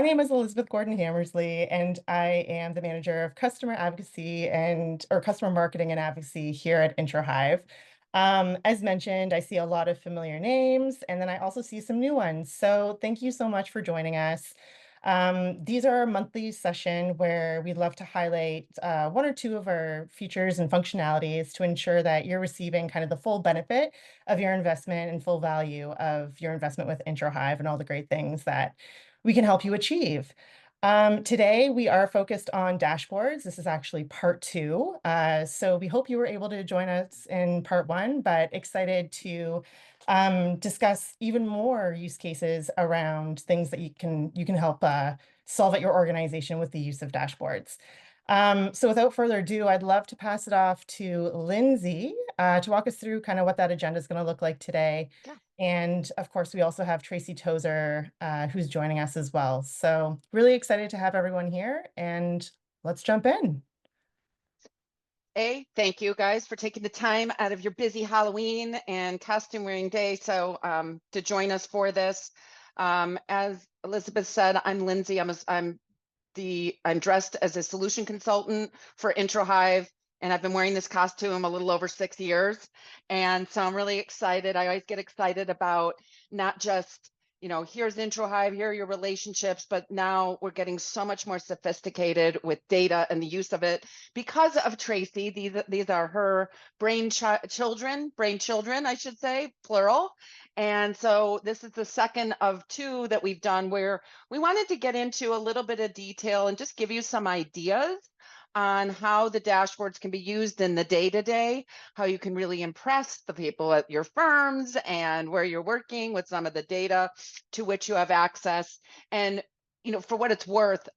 My name is Elizabeth Gordon Hammersley, and I am the manager of customer advocacy or customer marketing and advocacy here at IntroHive. As mentioned, I see a lot of familiar names, and then I also see some new ones. So thank you so much for joining us. These are our monthly session where we'd love to highlight one or two of our features and functionalities to ensure that you're receiving kind of the full benefit of your investment and full value of your investment with IntroHive and all the great things that we can help you achieve. Today, we are focused on dashboards. This is actually part two. So we hope you were able to join us in part one, but excited to discuss even more use cases around things that you can help solve at your organization with the use of dashboards. So without further ado, I'd love to pass it off to Lindsay to walk us through kind of what that agenda is going to look like today. Yeah. And of course, we also have Tracy Tozer, who's joining us as well. So really excited to have everyone here, and let's jump in. Thank you guys for taking the time out of your busy Halloween and costume wearing day to join us for this. As Elizabeth said, I'm Lindsay. I'm dressed as a solution consultant for IntroHive, and I've been wearing this costume a little over 6 years. And so I'm really excited. I always get excited about not just, here's IntroHive, here are your relationships, but now we're getting so much more sophisticated with data and the use of it because of Tracy. These are her brainchildren, I should say, plural. And so this is the second of two that we've done where we wanted to get into a little bit of detail and just give you some ideas on how the dashboards can be used in the day-to-day, how you can really impress the people at your firms and where you're working with some of the data to which you have access. And, for what it's worth,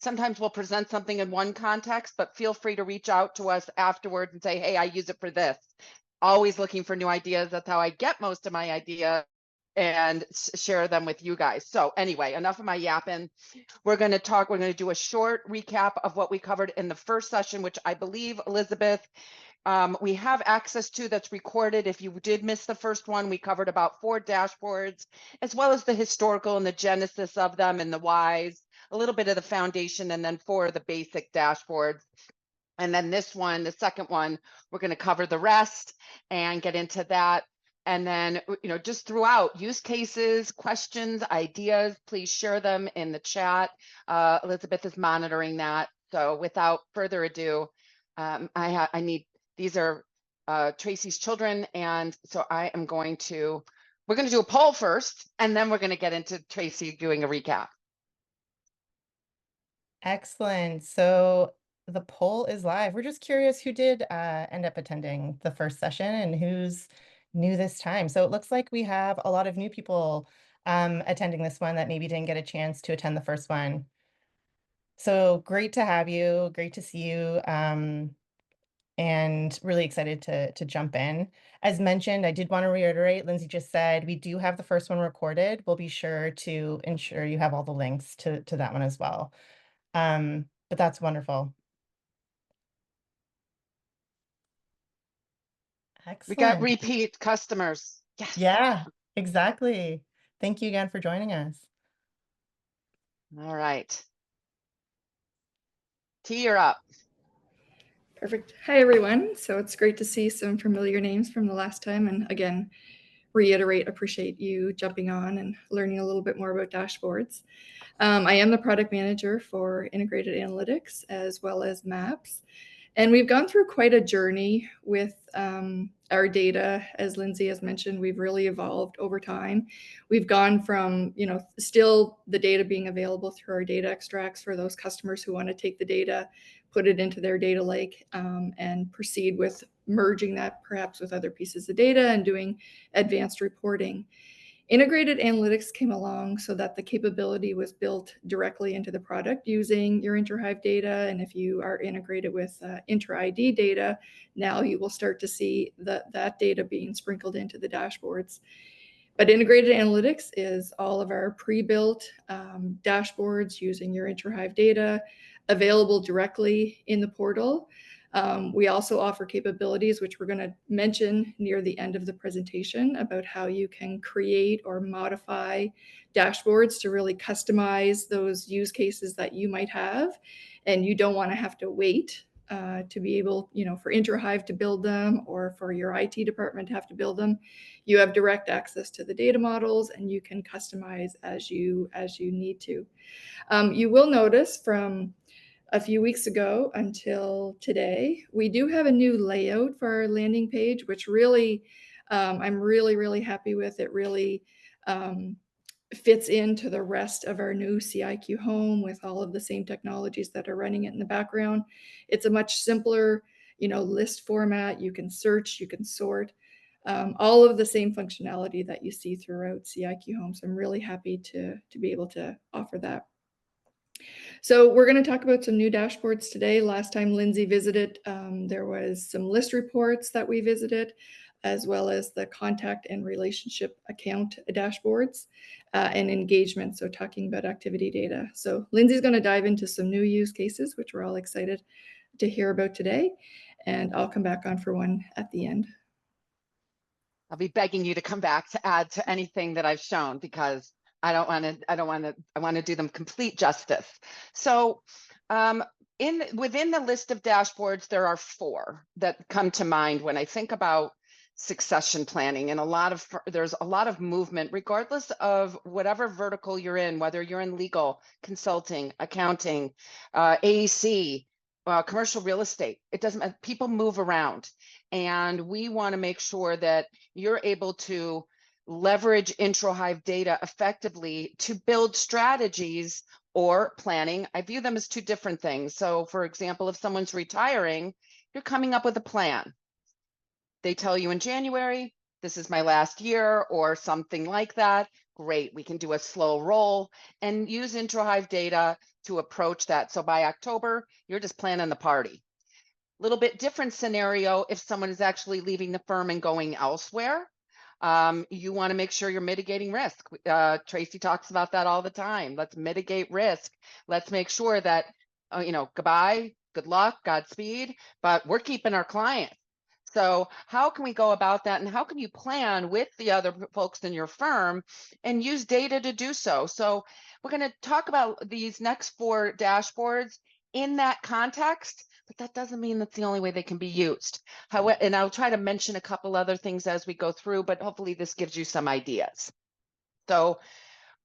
sometimes we'll present something in one context, but feel free to reach out to us afterwards and say, hey, I use it for this. Always looking for new ideas. That's how I get most of my ideas and share them with you guys. So anyway, enough of my yapping. We're going to do a short recap of what we covered in the first session, which I believe, Elizabeth, we have access to that's recorded. If you did miss the first one, we covered about 4 dashboards, as well as the historical and the genesis of them and the whys, a little bit of the foundation, and then 4 of the basic dashboards. And then this one, the second one, we're going to cover the rest and get into that. And then, just throughout use cases, questions, ideas, please share them in the chat. Elizabeth is monitoring that. So without further ado, these are Tracy's children. And so we're going to do a poll first, and then we're going to get into Tracy doing a recap. Excellent. So the poll is live. We're just curious who did end up attending the first session and who's new this time. So it looks like we have a lot of new people attending this one that maybe didn't get a chance to attend the first one. So great to have you. Great to see you. And really excited to jump in. As mentioned, I did want to reiterate, Lindsay just said we do have the first one recorded. We'll be sure to ensure you have all the links to that one as well. But that's wonderful. We got Excellent. repeat customers. Yes. Yeah, exactly. Thank you again for joining us. All right. T, you're up. Perfect. Hi, everyone. So it's great to see some familiar names from the last time. And again, appreciate you jumping on and learning a little bit more about dashboards. I am the product manager for integrated analytics as well as maps. And we've gone through quite a journey with our data. As Lindsay has mentioned, we've really evolved over time. We've gone from, still the data being available through our data extracts for those customers who want to take the data, put it into their data lake, and proceed with merging that perhaps with other pieces of data and doing advanced reporting. Integrated analytics came along so that the capability was built directly into the product using your IntroHive data. And if you are integrated with InterID data, now you will start to see that data being sprinkled into the dashboards. But integrated analytics is all of our pre-built dashboards using your IntroHive data available directly in the portal. We also offer capabilities, which we're going to mention near the end of the presentation, about how you can create or modify dashboards to really customize those use cases that you might have, and you don't want to have to wait to be able, for IntraHive to build them or for your IT department to have to build them. You have direct access to the data models, and you can customize as you need to. You will notice from a few weeks ago until today, we do have a new layout for our landing page, which really, I'm really happy with. It really fits into the rest of our new CIQ home with all of the same technologies that are running it in the background. It's a much simpler, list format. You can search, you can sort, all of the same functionality that you see throughout CIQ home. So I'm really happy to be able to offer that. So we're going to talk about some new dashboards today. Last time Lindsay visited, there was some list reports that we visited, as well as the contact and relationship account dashboards and engagement. So talking about activity data. So Lindsay's going to dive into some new use cases, which we're all excited to hear about today. And I'll come back on for one at the end. I'll be begging you to come back to add to anything that I've shown, because I want to do them complete justice. So within the list of dashboards, there are 4 that come to mind when I think about succession planning, and there's a lot of movement, regardless of whatever vertical you're in, whether you're in legal, consulting, accounting, AEC, commercial real estate. It doesn't matter. People move around, and we want to make sure that you're able to leverage IntraHive data effectively to build strategies or planning. I view them as 2 different things. So for example, if someone's retiring, you're coming up with a plan. They tell you in January, this is my last year or something like that. Great, we can do a slow roll and use IntraHive data to approach that. So by October, you're just planning the party. Little bit different scenario if someone is actually leaving the firm and going elsewhere. You want to make sure you're mitigating risk. Tracy talks about that all the time. Let's mitigate risk. Let's make sure that, goodbye, good luck, Godspeed, but we're keeping our client. So how can we go about that, and how can you plan with the other folks in your firm and use data to do so? So we're going to talk about these next 4 dashboards in that context, but that doesn't mean that's the only way they can be used. And I'll try to mention a couple other things as we go through, but hopefully this gives you some ideas. So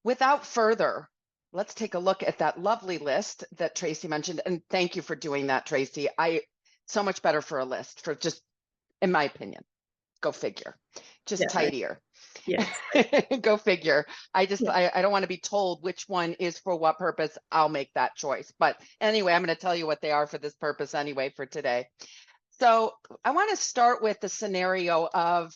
without further, let's take a look at that lovely list that Tracy mentioned. And thank you for doing that, Tracy. So much better for a list, for just, in my opinion, go figure, just tidier. Yes. Go figure. I don't want to be told which one is for what purpose. I'll make that choice. But anyway, I'm going to tell you what they are for this purpose anyway for today. So I want to start with the scenario of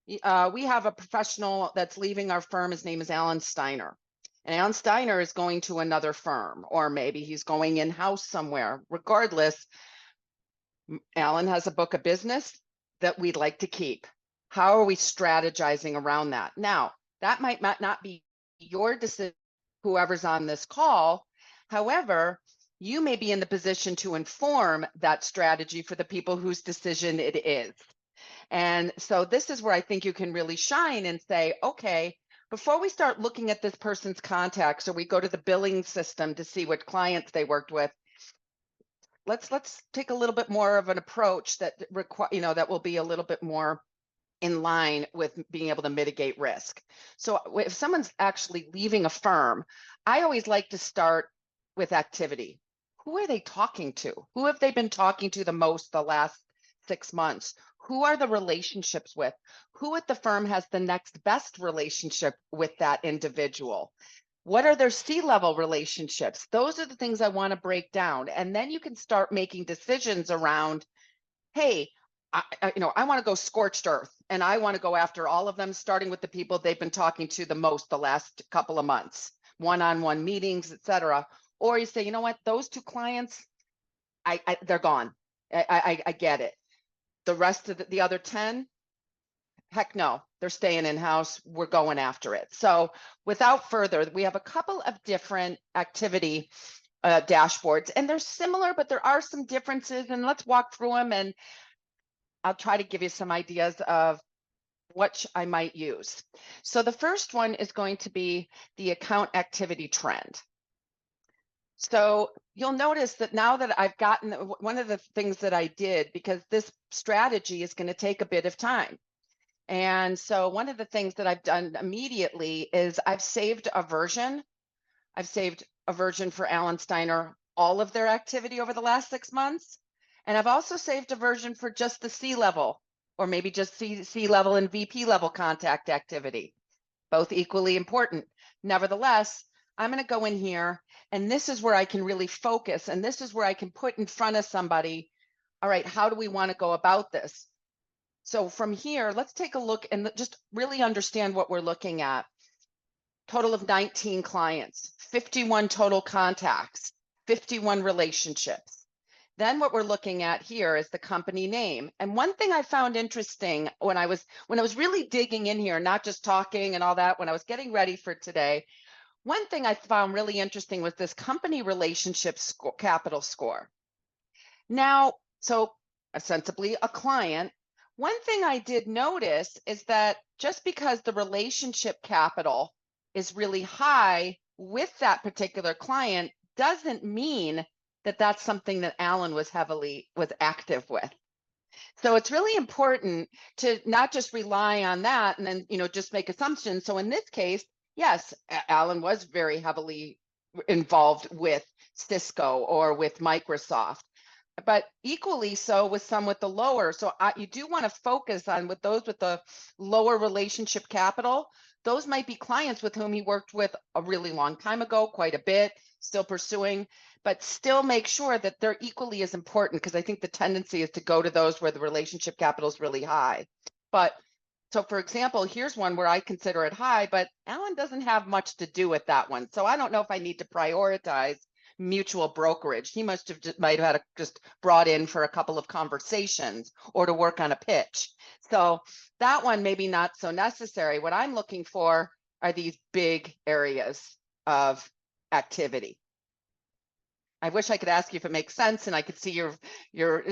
we have a professional that's leaving our firm. His name is Alan Steiner. And Alan Steiner is going to another firm, or maybe he's going in-house somewhere. Regardless, Alan has a book of business that we'd like to keep. How are we strategizing around that? Now, that might not be your decision, whoever's on this call. However, you may be in the position to inform that strategy for the people whose decision it is. And so this is where I think you can really shine and say, okay, before we start looking at this person's contacts, or we go to the billing system to see what clients they worked with, let's take a little bit more of an approach that that will be a little bit more in line with being able to mitigate risk. So if someone's actually leaving a firm, I always like to start with activity. Who are they talking to? Who have they been talking to the most the last 6 months? Who are the relationships with? Who at the firm has the next best relationship with that individual? What are their C-level relationships? Those are the things I want to break down. And then you can start making decisions around, hey, I want to go scorched earth, and I want to go after all of them, starting with the people they've been talking to the most the last couple of months, one-on-one meetings, etc. Or you say, you know what, those 2 clients, they're gone. I get it. The rest of the other 10, heck no, they're staying in-house. We're going after it. So without further, we have a couple of different activity dashboards, and they're similar, but there are some differences, and let's walk through them, and I'll try to give you some ideas of what I might use. So the first one is going to be the account activity trend. So you'll notice that now that I've gotten one of the things that I did, because this strategy is going to take a bit of time. And so one of the things that I've done immediately is I've saved a version. I've saved a version for Alan Steiner, all of their activity over the last 6 months. And I've also saved a version for just the C-level, or maybe just C-level and VP level contact activity, both equally important. Nevertheless, I'm going to go in here, and this is where I can really focus, and this is where I can put in front of somebody, all right, how do we want to go about this? So from here, let's take a look and just really understand what we're looking at. Total of 19 clients, 51 total contacts, 51 relationships. Then what we're looking at here is the company name. And one thing I found interesting when I was really digging in here, not just talking and all that, when I was getting ready for today, one thing I found really interesting was this company relationship score, capital score. Now, so ostensibly a client, one thing I did notice is that just because the relationship capital is really high with that particular client doesn't mean that that's something that Alan was active with. So it's really important to not just rely on that and then, just make assumptions. So in this case, yes, Alan was very heavily involved with Cisco or with Microsoft, but equally so with some with the lower. So you do want to focus on with those with the lower relationship capital. Those might be clients with whom he worked with a really long time ago, quite a bit, still pursuing, but still make sure that they're equally as important, because I think the tendency is to go to those where the relationship capital is really high. But so for example, here's one where I consider it high, but Alan doesn't have much to do with that one. So I don't know if I need to prioritize mutual brokerage. He might have had just brought in for a couple of conversations or to work on a pitch. So that one maybe not so necessary. What I'm looking for are these big areas of activity. I wish I could ask you if it makes sense and I could see your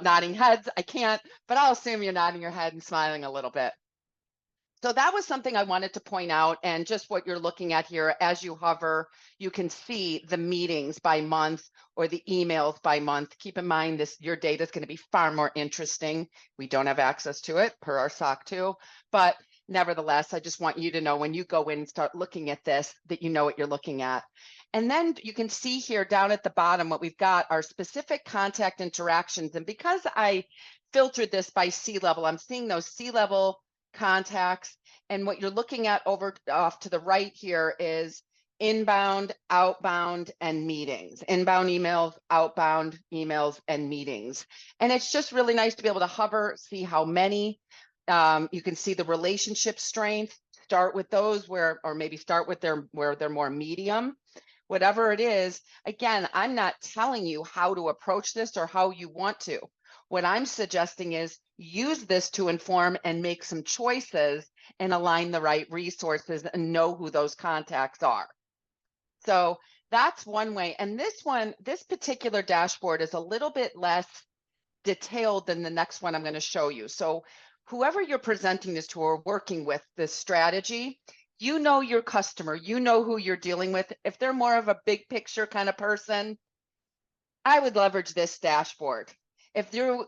nodding heads. I can't, but I'll assume you're nodding your head and smiling a little bit. So that was something I wanted to point out, and just what you're looking at here, as you hover, you can see the meetings by month or the emails by month. Keep in mind your data is going to be far more interesting. We don't have access to it per our SOC 2, but nevertheless, I just want you to know when you go in and start looking at this, that you know what you're looking at. And then you can see here down at the bottom, what we've got are specific contact interactions. And because I filtered this by C-level, I'm seeing those C-level contacts. And what you're looking at off to the right here is inbound, outbound, and meetings. Inbound emails, outbound emails, and meetings. And it's just really nice to be able to hover, see how many. You can see the relationship strength. Start with those or maybe start with where they're more medium. Whatever it is, again, I'm not telling you how to approach this or how you want to. What I'm suggesting is use this to inform and make some choices and align the right resources and know who those contacts are. So that's one way. And this particular dashboard is a little bit less detailed than the next one I'm going to show you. So whoever you're presenting this to or working with this strategy, you know your customer, you know who you're dealing with. If they're more of a big picture kind of person, I would leverage this dashboard. If you're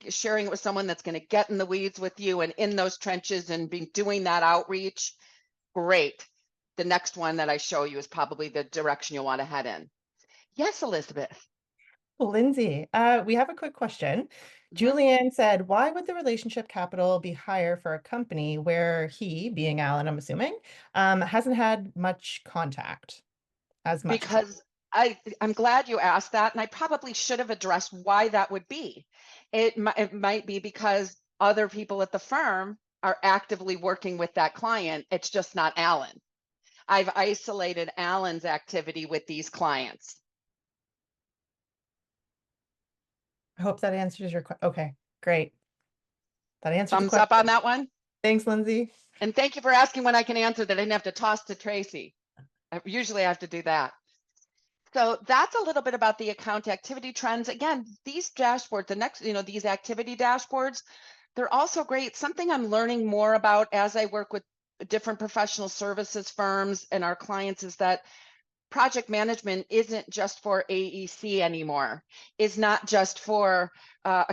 sharing it with someone that's going to get in the weeds with you and in those trenches and be doing that outreach, great. The next one that I show you is probably the direction you'll want to head in. Yes, Elizabeth. Lindsay, we have a quick question. Julianne said, why would the relationship capital be higher for a company where he, being Alan, I'm assuming, hasn't had much contact as much? Because I'm glad you asked that, and I probably should have addressed why that would be. It might be because other people at the firm are actively working with that client. It's just not Alan. I've isolated Alan's activity with these clients. I hope that answers your question. Okay, great. That answers Thumbs up on that one. Thanks, Lindsay. And thank you for asking when I can answer that I didn't have to toss to Tracy. Usually I have to do that. So that's a little bit about the account activity trends. Again, these dashboards, these activity dashboards, they're also great. Something I'm learning more about as I work with different professional services firms and our clients is that project management isn't just for AEC anymore, is not just for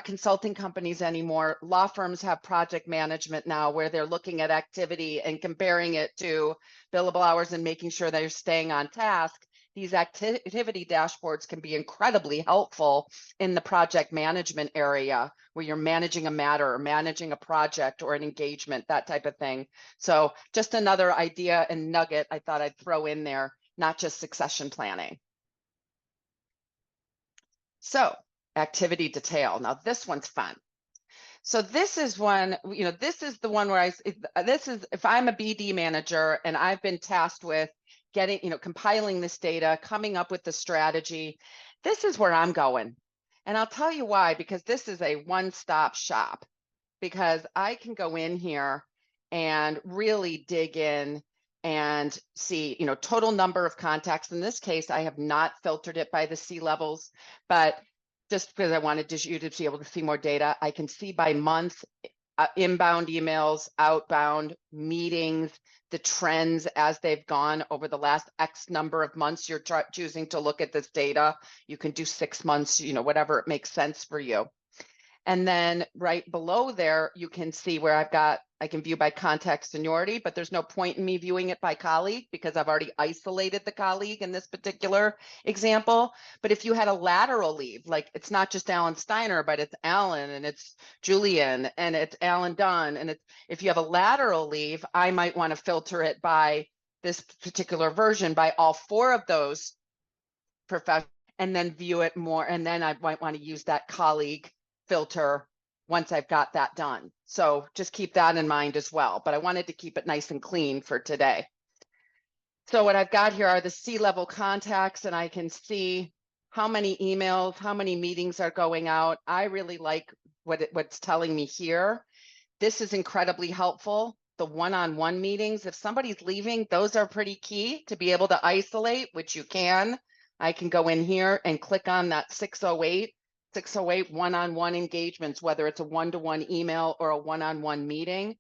consulting companies anymore. Law firms have project management now where they're looking at activity and comparing it to billable hours and making sure they're staying on task. These activity dashboards can be incredibly helpful in the project management area where you're managing a matter or managing a project or an engagement, that type of thing. So just another idea and nugget I thought I'd throw in there, not just succession planning. So activity detail. Now this one's fun. So this is one, this is the one where if I'm a BD manager and I've been tasked with getting, compiling this data, coming up with the strategy, this is where I'm going. And I'll tell you why, because this is a one-stop shop, because I can go in here and really dig in and see, total number of contacts. In this case, I have not filtered it by the C-levels, but just because I wanted you to be able to see more data, I can see by month, inbound emails, outbound meetings, the trends as they've gone over the last X number of months. You're choosing to look at this data. You can do 6 months, whatever it makes sense for you. And then right below there, you can see where I can view by contact seniority, but there's no point in me viewing it by colleague because I've already isolated the colleague in this particular example. But if you had a lateral leave, like it's not just Alan Steiner, but it's Alan and it's Julian and it's Alan Dunn. And if you have a lateral leave, I might want to filter it by this particular version by all 4 of those professionals and then view it more. And then I might want to use that colleague filter once I've got that done. So just keep that in mind as well. But I wanted to keep it nice and clean for today. So what I've got here are the C-level contacts, and I can see how many emails, how many meetings are going out. I really like what's telling me here. This is incredibly helpful. The one-on-one meetings, if somebody's leaving, those are pretty key to be able to isolate, which you can. I can go in here and click on that 608 one-on-one engagements, whether it's a one-to-one email or a one-on-one meeting.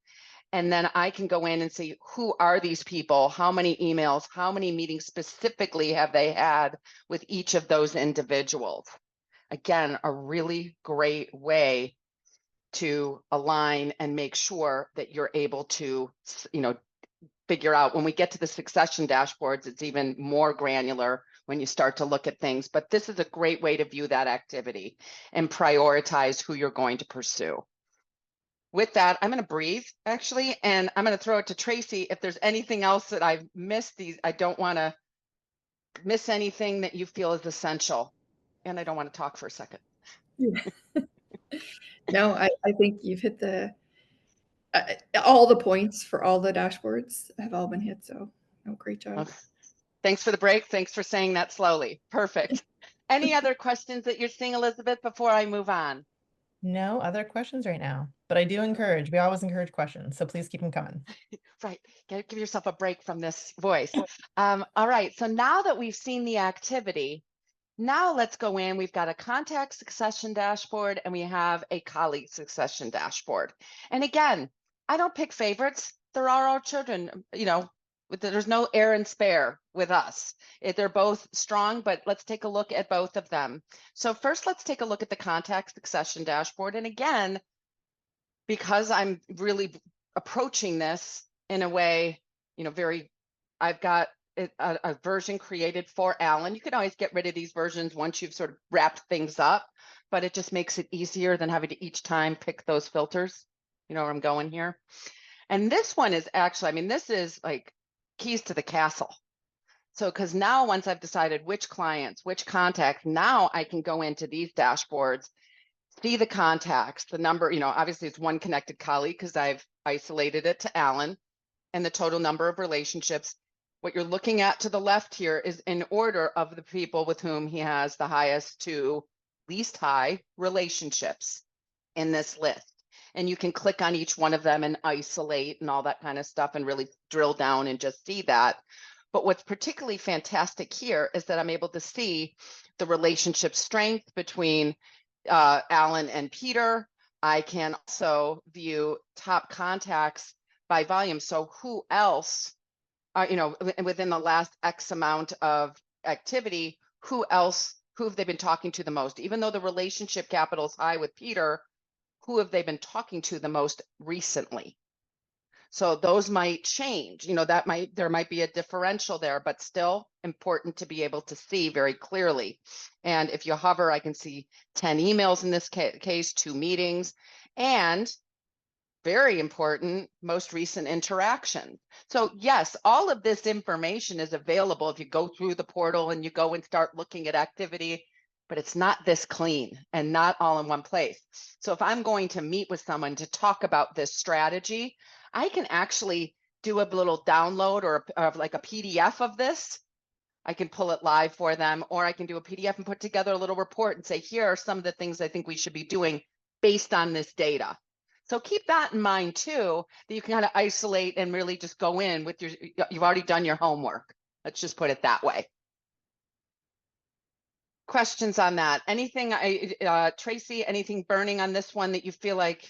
And then I can go in and see who are these people, how many emails, how many meetings specifically have they had with each of those individuals. Again, a really great way to align and make sure that you're able to, figure out when we get to the succession dashboards, it's even more granular when you start to look at things. But this is a great way to view that activity and prioritize who you're going to pursue. With that, I'm going to breathe actually, and I'm going to throw it to Tracy. If there's anything else that I've missed, I don't want to miss anything that you feel is essential. And I don't want to talk for a second. No, I think you've hit all the points for all the dashboards have all been hit. So no, great job. Well, thanks for the break. Thanks for saying that slowly. Perfect. Any other questions that you're seeing, Elizabeth, before I move on? No other questions right now, but I do encourage, we always encourage questions. So please keep them coming. Right. Give yourself a break from this voice. All right. So now that we've seen the activity, now let's go in. We've got a contact succession dashboard and we have a colleague succession dashboard. And again, I don't pick favorites. They're all our children, there's no air and spare with us. They're both strong, but let's take a look at both of them. So first, let's take a look at the contact succession dashboard. And again, because I'm really approaching this in a way, I've got a version created for Alan. You can always get rid of these versions once you've sort of wrapped things up, but it just makes it easier than having to each time pick those filters. You know where I'm going here? And this one is actually, this is like keys to the castle. So, because now once I've decided which clients, which contacts, now I can go into these dashboards, see the contacts, the number, obviously it's one connected colleague because I've isolated it to Alan, and the total number of relationships. What you're looking at to the left here is in order of the people with whom he has the highest to least high relationships in this list. And you can click on each one of them and isolate and all that kind of stuff and really drill down and just see that. But what's particularly fantastic here is that I'm able to see the relationship strength between Alan and Peter. I can also view top contacts by volume. So who else, within the last X amount of activity, who have they been talking to the most? Even though the relationship capital is high with Peter, who have they been talking to the most recently? So those might change, there might be a differential there, but still important to be able to see very clearly. And if you hover, I can see 10 emails in this case, 2 meetings, and very important, most recent interaction. So yes, all of this information is available if you go through the portal and you go and start looking at activity, but it's not this clean and not all in one place. So if I'm going to meet with someone to talk about this strategy, I can actually do a little download or like a PDF of this. I can pull it live for them, or I can do a PDF and put together a little report and say, here are some of the things I think we should be doing based on this data. So keep that in mind too, that you can kind of isolate and really just go in with you've already done your homework. Let's just put it that way. Questions on that? Anything, Tracy, anything burning on this one that you feel like,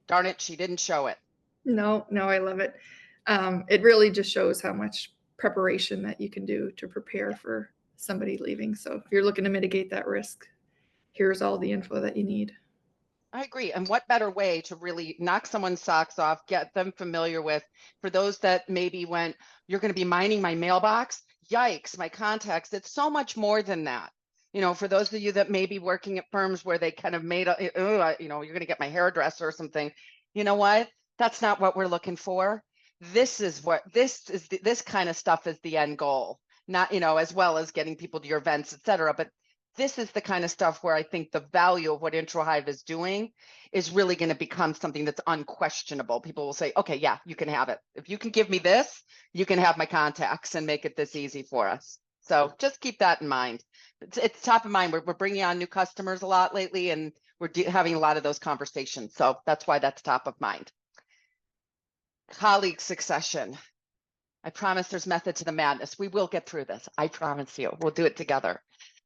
darn it, she didn't show it? No, I love it. It really just shows how much preparation that you can do to prepare for somebody leaving. So if you're looking to mitigate that risk, here's all the info that you need. I agree. And what better way to really knock someone's socks off, get them familiar with, for those that maybe went, you're going to be mining my mailbox. Yikes, my contacts. It's so much more than that. For those of you that may be working at firms where they kind of made, you're going to get my hairdresser or something. You know what? That's not what we're looking for. This kind of stuff is the end goal, not, as well as getting people to your events, et cetera. But this is the kind of stuff where I think the value of what IntroHive is doing is really going to become something that's unquestionable. People will say, okay, yeah, you can have it. If you can give me this, you can have my contacts and make it this easy for us. So just keep that in mind. It's top of mind. We're bringing on new customers a lot lately, and we're having a lot of those conversations. So that's why that's top of mind. Colleague succession. I promise there's method to the madness. We will get through this. I promise you. We'll do it together.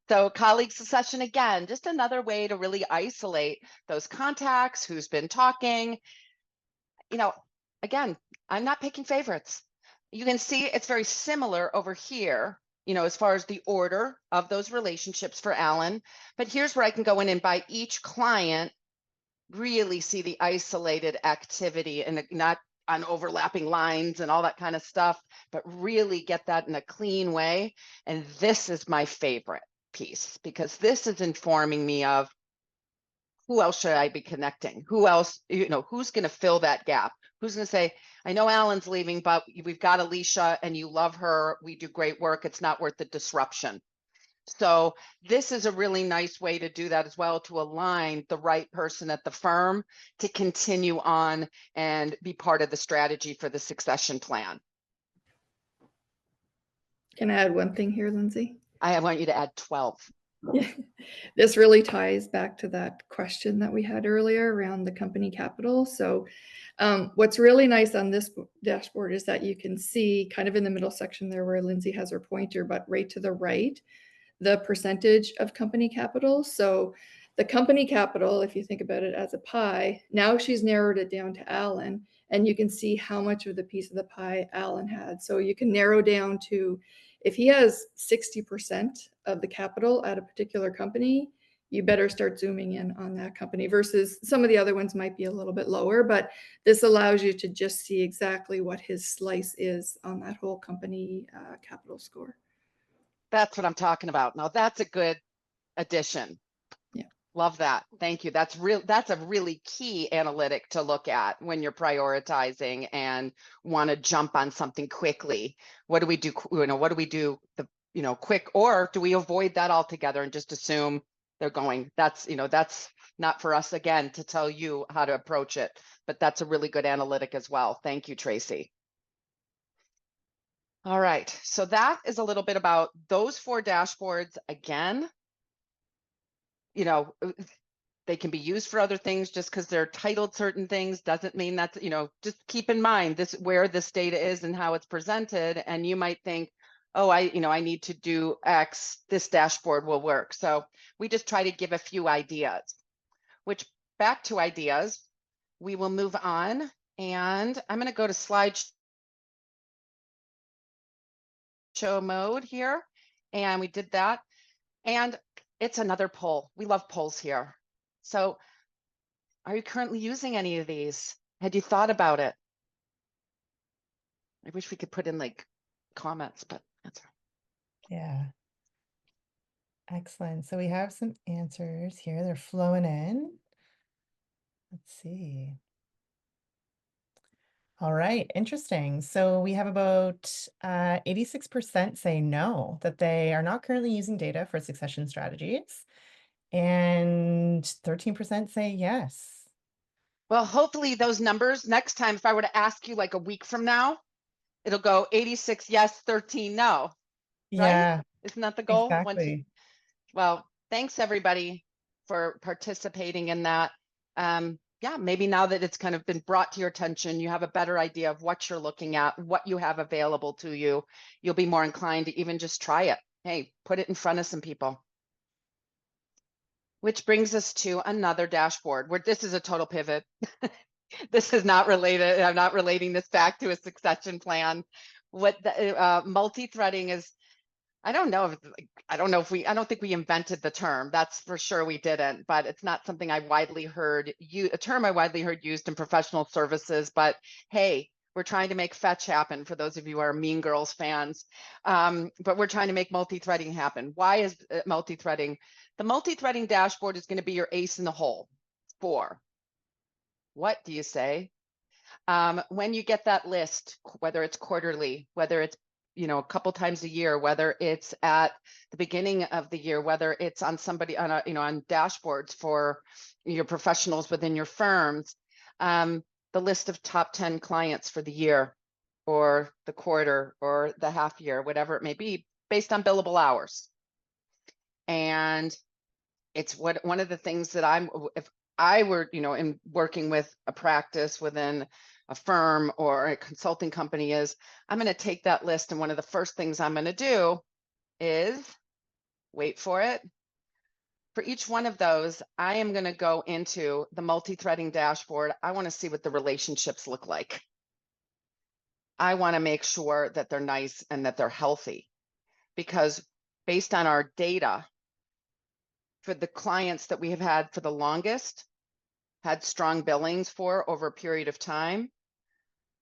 So colleague succession, again, just another way to really isolate those contacts, who's been talking. Again, I'm not picking favorites. You can see it's very similar over here, as far as the order of those relationships for Alan. But here's where I can go in and by each client, really see the isolated activity and not on overlapping lines and all that kind of stuff, but really get that in a clean way. And this is my favorite piece, because this is informing me of who else should I be connecting? Who else, who's going to fill that gap? Who's going to say, I know Alan's leaving, but we've got Alicia and you love her. We do great work. It's not worth the disruption. So this is a really nice way to do that as well, to align the right person at the firm to continue on and be part of the strategy for the succession plan. Can I add one thing here, Lindsay? I want you to add 12. Yeah. This really ties back to that question that we had earlier around the company capital. So what's really nice on this dashboard is that you can see kind of in the middle section there where Lindsay has her pointer, but right to the right, the percentage of company capital. So the company capital, if you think about it as a pie, now she's narrowed it down to Alan, and you can see how much of the piece of the pie Alan had. So you can narrow down to, if he has 60% of the capital at a particular company, you better start zooming in on that company, versus some of the other ones might be a little bit lower, but this allows you to just see exactly what his slice is on that whole company capital score. That's what I'm talking about. Now that's a good addition. Yeah. Love that. Thank you. That's a really key analytic to look at when you're prioritizing and want to jump on something quickly. What do we do? What do we do quick, or do we avoid that altogether and just assume they're going? That's not for us, again, to tell you how to approach it, but that's a really good analytic as well. Thank you, Tracy. All right, so that is a little bit about those 4 dashboards. Again, they can be used for other things. Just because they're titled certain things doesn't mean that's, just keep in mind where this data is and how it's presented. And you might think, oh, I need to do X, this dashboard will work. So we just try to give a few ideas, which back to ideas, we will move on. And I'm going to go to slide show mode here. And we did that. And it's another poll. We love polls here. So are you currently using any of these? Had you thought about it? I wish we could put in like comments, but that's all right. Yeah. Excellent. So we have some answers here. They're flowing in. Let's see. All right, interesting. So we have about 86% say no, that they are not currently using data for succession strategies. And 13% say yes. Well, hopefully those numbers next time, if I were to ask you like a week from now, it'll go 86 yes, 13 no. Right? Yeah, Isn't that the goal? exactly. Well, thanks everybody for participating in that. Yeah, maybe now that it's kind of been brought to your attention, you have a better idea of what you're looking at, what you have available to you. You'll be more inclined to even just try it. Hey, put it in front of some people. Which brings us to another dashboard where this is a total pivot. This is not related. I'm not relating this back to a succession plan. What the multi-threading is, I don't think we invented the term. That's for sure we didn't, but it's not something I widely heard a term I widely heard used in professional services. But hey, we're trying to make fetch happen for those of you who are Mean Girls fans. But we're trying to make multi-threading happen. Why is multi-threading? The multi-threading dashboard is going to be your ace in the hole for what do you say? When you get that list, whether it's quarterly, whether it's a couple times a year, whether it's at the beginning of the year, whether it's on somebody on on dashboards for your professionals within your firms, the list of top 10 clients for the year or the quarter or the half year, whatever it may be, based on billable hours. And it's one of the things that if I were, in working with a practice within a firm or a consulting company is, I'm going to take that list. And one of the first things I'm going to do is, wait for it. For each one of those, I am going to go into the multi-threading dashboard. I want to see what the relationships look like. I want to make sure that they're nice and that they're healthy, because based on our data, for the clients that we have had for the longest, had strong billings for over a period of time,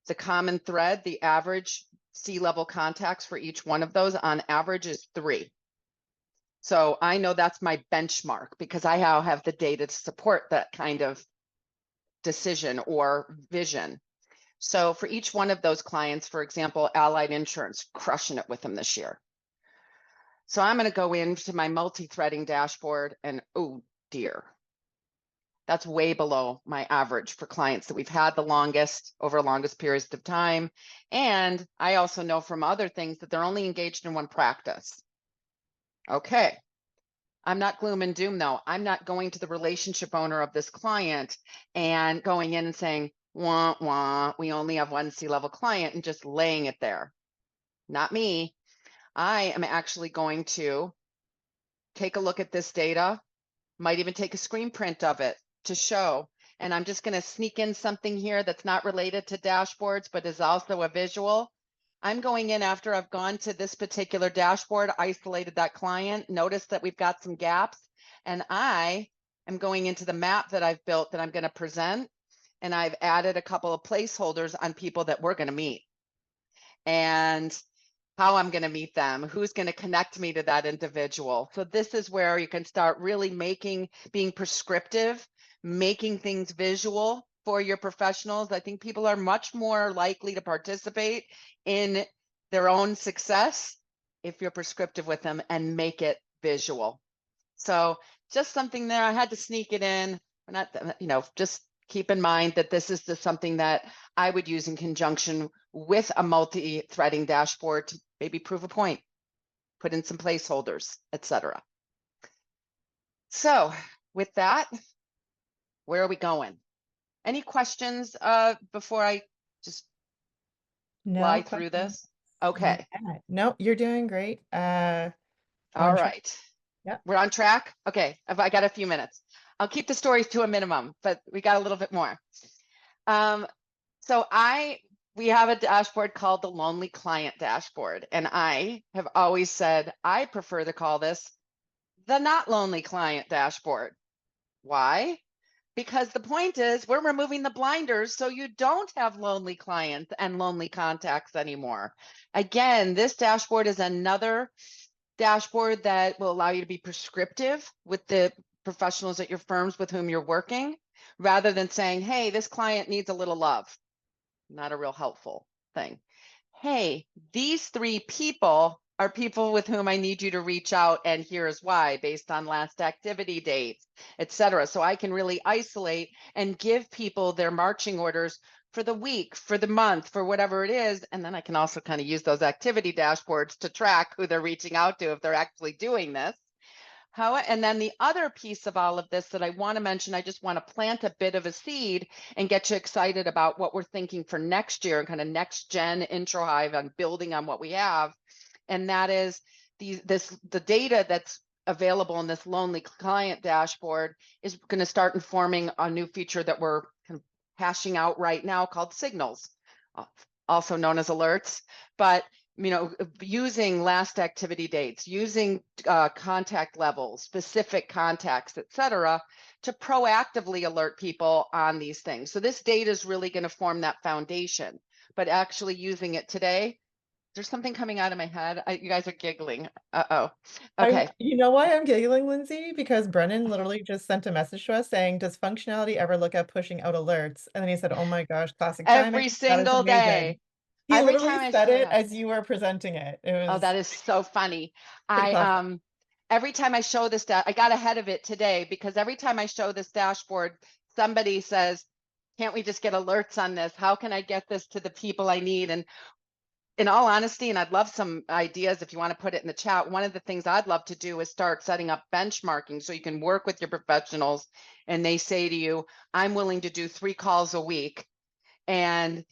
the common thread, the average C-level contacts for each one of those on average is 3. So I know that's my benchmark because I now have the data to support that kind of decision or vision. So for each one of those clients, for example, Allied Insurance, crushing it with them this year. So I'm going to go into my multi-threading dashboard and oh dear, that's way below my average for clients that we've had the longest over longest periods of time. And I also know from other things that they're only engaged in one practice. Okay. I'm not gloom and doom though. I'm not going to the relationship owner of this client and going in and saying, wah, wah, we only have one C-level client and just laying it there. Not me. I am actually going to take a look at this data, might even take a screen print of it to show. And I'm just going to sneak in something here that's not related to dashboards, but is also a visual. I'm going in after I've gone to this particular dashboard, isolated that client, noticed that we've got some gaps, and I am going into the map that I've built that I'm going to present, and I've added a couple of placeholders on people that we're going to meet and how I'm going to meet them, who's going to connect me to that individual. So this is where you can start really being prescriptive, making things visual for your professionals. I think people are much more likely to participate in their own success if you're prescriptive with them and make it visual. So just something there. I had to sneak it in. Not, just keep in mind that this is just something that I would use in conjunction with a multi-threading dashboard to maybe prove a point, put in some placeholders, etc. So with that, where are we going? Any questions before I just fly through this? Okay, No, you're doing great. all on track. right. Yep. We're on track? Okay, I got a few minutes. I'll keep the stories to a minimum, but we got a little bit more. So we have a dashboard called the Lonely Client Dashboard, and I have always said I prefer to call this the Not Lonely Client Dashboard. Why? Because the point is we're removing the blinders so you don't have lonely clients and lonely contacts anymore. Again, this dashboard is another dashboard that will allow you to be prescriptive with the professionals at your firms with whom you're working, rather than saying, hey, this client needs a little love. Not a real helpful thing. Hey, these 3 people are people with whom I need you to reach out, and here's why, based on last activity dates, etc. So I can really isolate and give people their marching orders for the week, for the month, for whatever it is. And then I can also kind of use those activity dashboards to track who they're reaching out to if they're actually doing this. And then the other piece of all of this that I want to mention, I just want to plant a bit of a seed and get you excited about what we're thinking for next year and kind of next gen Intro Hive on building on what we have. And that is the data that's available in this Lonely Client Dashboard is going to start informing a new feature that we're kind of hashing out right now called Signals, also known as alerts. But using last activity dates, using contact levels, specific contacts, etc., to proactively alert people on these things. So this data is really going to form that foundation, but actually using it today, there's something coming out of my head. You guys are giggling. Uh-oh. Okay. You know why I'm giggling, Lindsay? Because Brennan literally just sent a message to us saying, does functionality ever look at pushing out alerts? And then he said, oh my gosh, classic timing. Every That is single amazing. day. He Every literally time I said show it that. as you were presenting it. It Oh, was that is so funny. pretty classic. Every time I show this, I got ahead of it today because every time I show this dashboard, somebody says, can't we just get alerts on this? How can I get this to the people I need? And in all honesty, and I'd love some ideas if you want to put it in the chat, one of the things I'd love to do is start setting up benchmarking so you can work with your professionals and they say to you, I'm willing to do 3 calls a week. And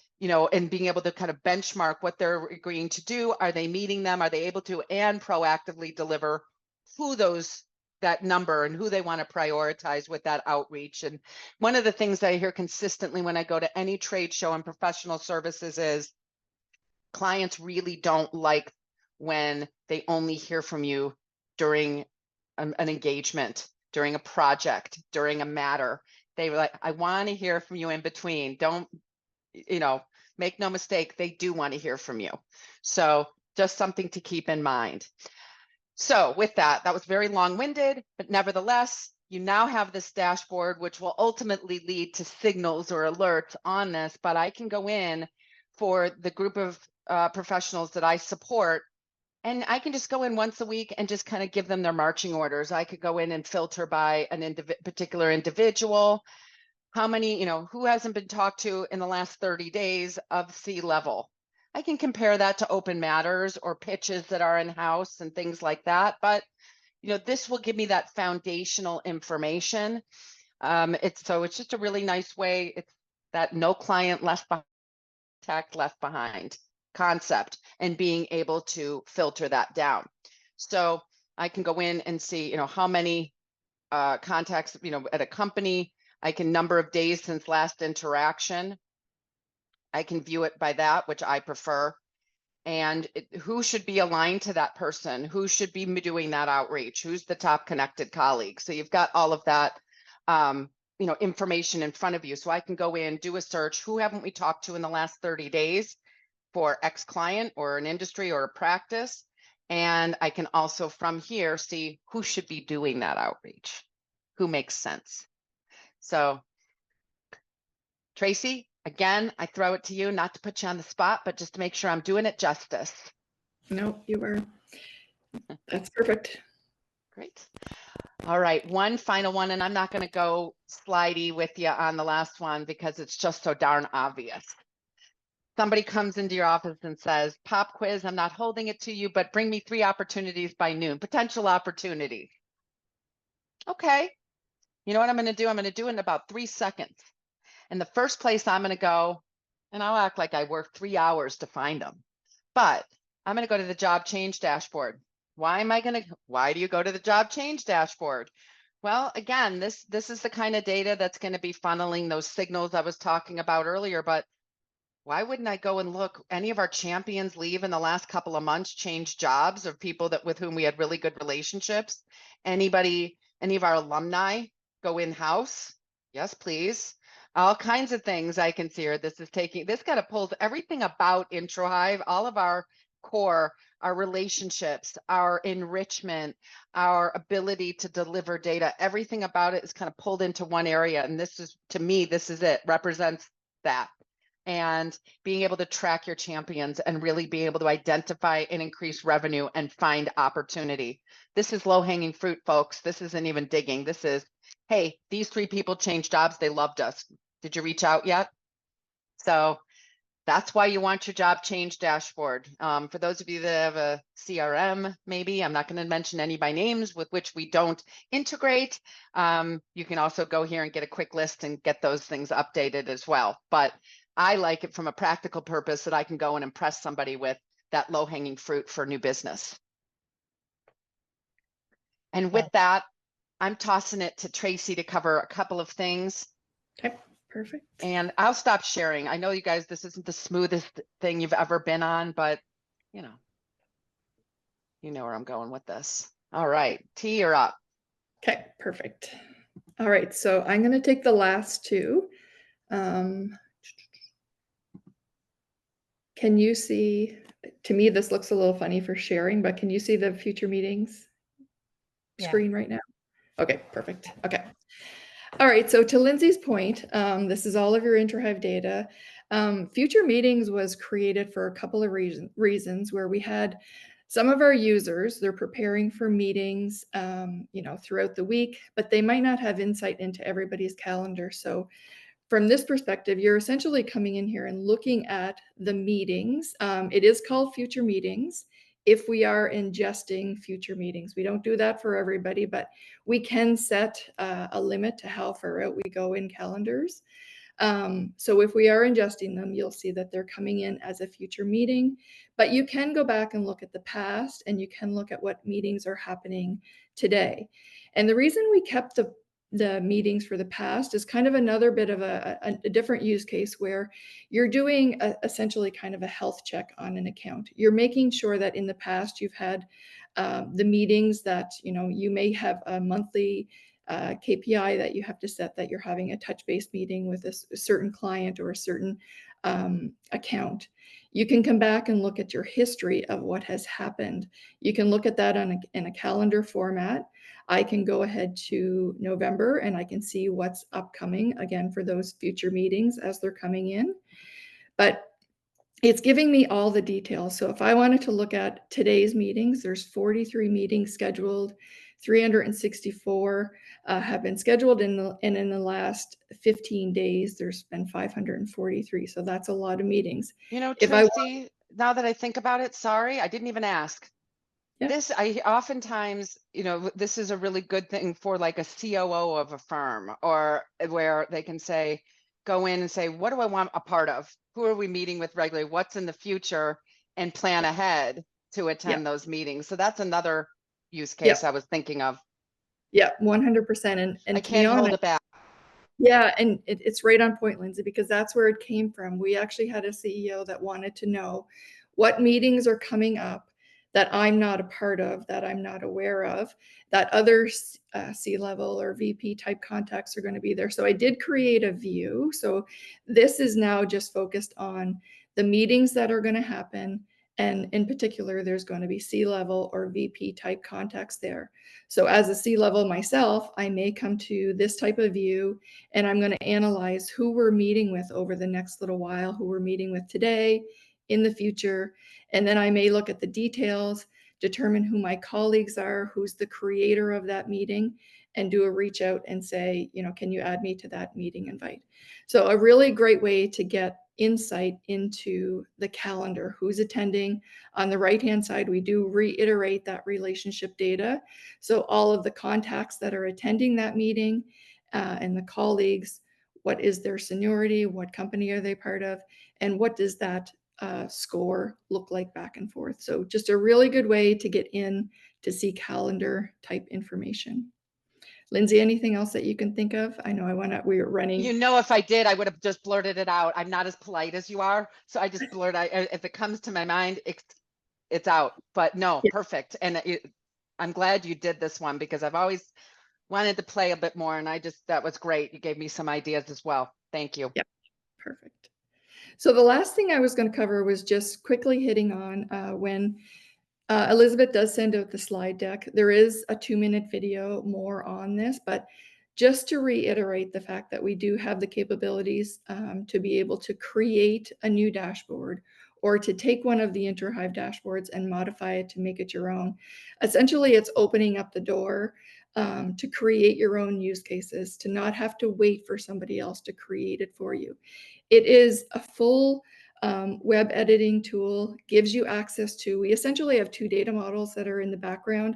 and being able to kind of benchmark what they're agreeing to do. Are they meeting them? Are they able to? And proactively deliver who that number and who they want to prioritize with that outreach. And one of the things that I hear consistently when I go to any trade show in professional services is clients really don't like when they only hear from you during an engagement, during a project, during a matter. They were like, I want to hear from you in between. Don't make no mistake, they do want to hear from you. So just something to keep in mind. So with that was very long-winded, but nevertheless, you now have this dashboard, which will ultimately lead to signals or alerts on this, but I can go in for the group of professionals that I support, and I can just go in once a week and just kind of give them their marching orders. I could go in and filter by an particular individual. How many, who hasn't been talked to in the last 30 days of C-level? I can compare that to open matters or pitches that are in-house and things like that. But, this will give me that foundational information. It's just a really nice way. It's that no client left behind concept and being able to filter that down. So I can go in and see, how many contacts, at a company. I can number of days since last interaction. I can view it by that, which I prefer. And who should be aligned to that person? Who should be doing that outreach? Who's the top connected colleague? So you've got all of that, information in front of you. So I can go in, do a search. Who haven't we talked to in the last 30 days for X client or an industry or a practice? And I can also from here see who should be doing that outreach, who makes sense. So Tracy, again, I throw it to you, not to put you on the spot, but just to make sure I'm doing it justice. No, you are. That's perfect. Great. All right, one final one, and I'm not going to go slidey with you on the last one because it's just so darn obvious. Somebody comes into your office and says, pop quiz, I'm not holding it to you, but bring me 3 opportunities by noon, potential opportunities. Okay. You know what I'm going to do? I'm going to do it in about 3 seconds. And the first place I'm going to go, and I'll act like I worked 3 hours to find them, but I'm going to go to the job change dashboard. Why do you go to the job change dashboard? Well, again, this is the kind of data that's going to be funneling those signals I was talking about earlier, but why wouldn't I go and look? Any of our champions leave in the last couple of months, change jobs, of people that with whom we had really good relationships? Any of our alumni go in-house? Yes, please. All kinds of things I can see here. This kind of pulls everything about IntroHive, all of our core, our relationships, our enrichment, our ability to deliver data, everything about it is kind of pulled into one area. And this is, to me, this is it, represents that. And being able to track your champions and really be able to identify and increase revenue and find opportunity. This is low-hanging fruit, folks. This isn't even digging. This is, hey, these 3 people changed jobs. They loved us. Did you reach out yet? So that's why you want your job change dashboard. For those of you that have a CRM, maybe, I'm not going to mention any by names with which we don't integrate. You can also go here and get a quick list and get those things updated as well. But I like it from a practical purpose that I can go and impress somebody with that low-hanging fruit for new business. And with that, I'm tossing it to Tracy to cover a couple of things. Okay, perfect. And I'll stop sharing. I know you guys, this isn't the smoothest thing you've ever been on, but you know where I'm going with this. All right, T, you're up. Okay, perfect. All right, so I'm going to take the last 2. Can you see, to me, this looks a little funny for sharing, but can you see the future meetings screen right now? Okay, perfect. Okay. All right, so to Lindsay's point, this is all of your IntroHive data. Future meetings was created for a couple of reasons where we had some of our users, they're preparing for meetings, throughout the week, but they might not have insight into everybody's calendar. So from this perspective, you're essentially coming in here and looking at the meetings. It is called future meetings if we are ingesting future meetings. We don't do that for everybody, but we can set a limit to how far out we go in calendars. So if we are ingesting them, you'll see that they're coming in as a future meeting, but you can go back and look at the past and you can look at what meetings are happening today. And the reason we kept the meetings for the past is kind of another bit of a different use case where you're doing essentially kind of a health check on an account. You're making sure that in the past you've had the meetings that, you may have a monthly KPI that you have to set, that you're having a touch-based meeting with a certain client or a certain account. You can come back and look at your history of what has happened. You can look at that in a calendar format. I can go ahead to November and I can see what's upcoming again for those future meetings as they're coming in. But it's giving me all the details. So if I wanted to look at today's meetings, there's 43 meetings scheduled, 364 have been scheduled, and in the last 15 days, there's been 543. So that's a lot of meetings. Tracy, now that I think about it, sorry, I didn't even ask. Yeah. I oftentimes, this is a really good thing for like a COO of a firm, or where they can go in and say, what do I want a part of? Who are we meeting with regularly? What's in the future? And plan ahead to attend those meetings. So that's another use case I was thinking of. Yeah, 100%. And I can't hold it back. Yeah, and it's right on point, Lindsay, because that's where it came from. We actually had a CEO that wanted to know what meetings are coming up that I'm not a part of, that I'm not aware of, that other C-level or VP type contacts are going to be there. So I did create a view. So this is now just focused on the meetings that are going to happen. And in particular, there's going to be C-level or VP type contacts there. So as a C-level myself, I may come to this type of view and I'm going to analyze who we're meeting with over the next little while, who we're meeting with today, in the future. And then I may look at the details, determine who my colleagues are, who's the creator of that meeting, and do a reach out and say, can you add me to that meeting invite? So a really great way to get insight into the calendar, who's attending. On the right-hand side, we do reiterate that relationship data. So all of the contacts that are attending that meeting and the colleagues, what is their seniority, what company are they part of, and what does that score look like back and forth. So just a really good way to get in to see calendar type information. Lindsay, anything else that you can think of? I know we were running. You know, if I did, I would have just blurted it out. I'm not as polite as you are. So I just blurt. If it comes to my mind, it's out. But no, Yeah. perfect. And I'm glad you did this one because I've always wanted to play a bit more. And that was great. You gave me some ideas as well. Thank you. Yeah, perfect. So the last thing I was going to cover was just quickly hitting on when Elizabeth does send out the slide deck. There is a 2-minute video more on this, but just to reiterate the fact that we do have the capabilities to be able to create a new dashboard or to take one of the InterHive dashboards and modify it to make it your own. Essentially, it's opening up the door to create your own use cases, to not have to wait for somebody else to create it for you. It is a full web editing tool, gives you access to, we essentially have 2 data models that are in the background,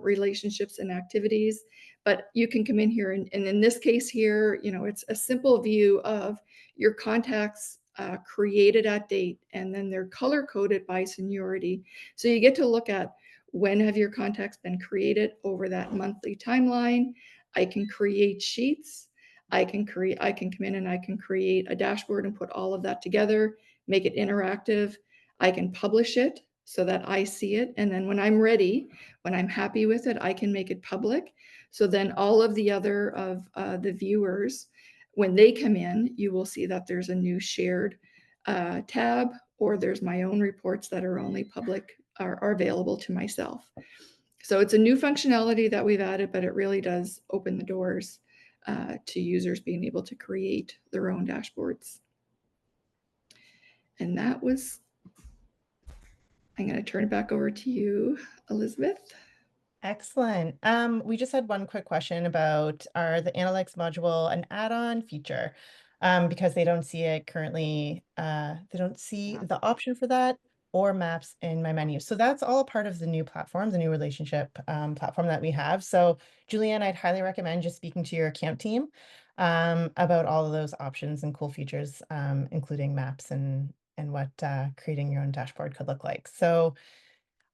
relationships and activities, but you can come in here and in this case here, you know, it's a simple view of your contacts created at date, and then they're color coded by seniority. So you get to look at when have your contacts been created over that monthly timeline. I can create sheets. I can come in and I can create a dashboard and put all of that together, make it interactive. I can publish it so that I see it. And then when I'm ready, when I'm happy with it, I can make it public. So then all of the other of the viewers, when they come in, you will see that there's a new shared tab, or there's my own reports that are only public, are available to myself. So it's a new functionality that we've added, but it really does open the doors to users being able to create their own dashboards. And that was, I'm going to turn it back over to you, Elizabeth. Excellent. We just had one quick question about, are the Analytics module an add-on feature? Because they don't see it currently, they don't see the option for that or maps in my menu. So that's all a part of the new platform, the new relationship platform that we have. So Julianne, I'd highly recommend just speaking to your account team about all of those options and cool features, including maps and what creating your own dashboard could look like. So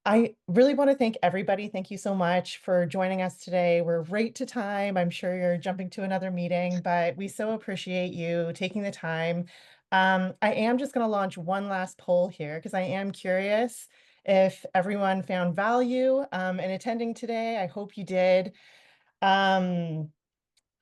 I really want to thank everybody. Thank you so much for joining us today. We're right to time. I'm sure you're jumping to another meeting, but we so appreciate you taking the time. I am just going to launch one last poll here because I am curious if everyone found value in attending today. I hope you did.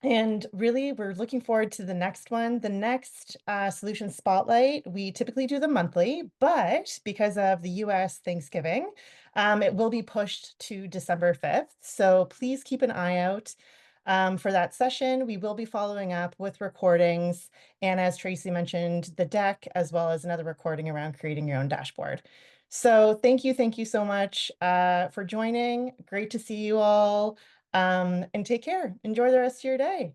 And really, we're looking forward to the next one. The next Solution Spotlight, we typically do them monthly, but because of the US Thanksgiving, it will be pushed to December 5th. So please keep an eye out for that session. We will be following up with recordings. And as Tracy mentioned, the deck, as well as another recording around creating your own dashboard. So thank you so much for joining. Great to see you all. And take care. Enjoy the rest of your day.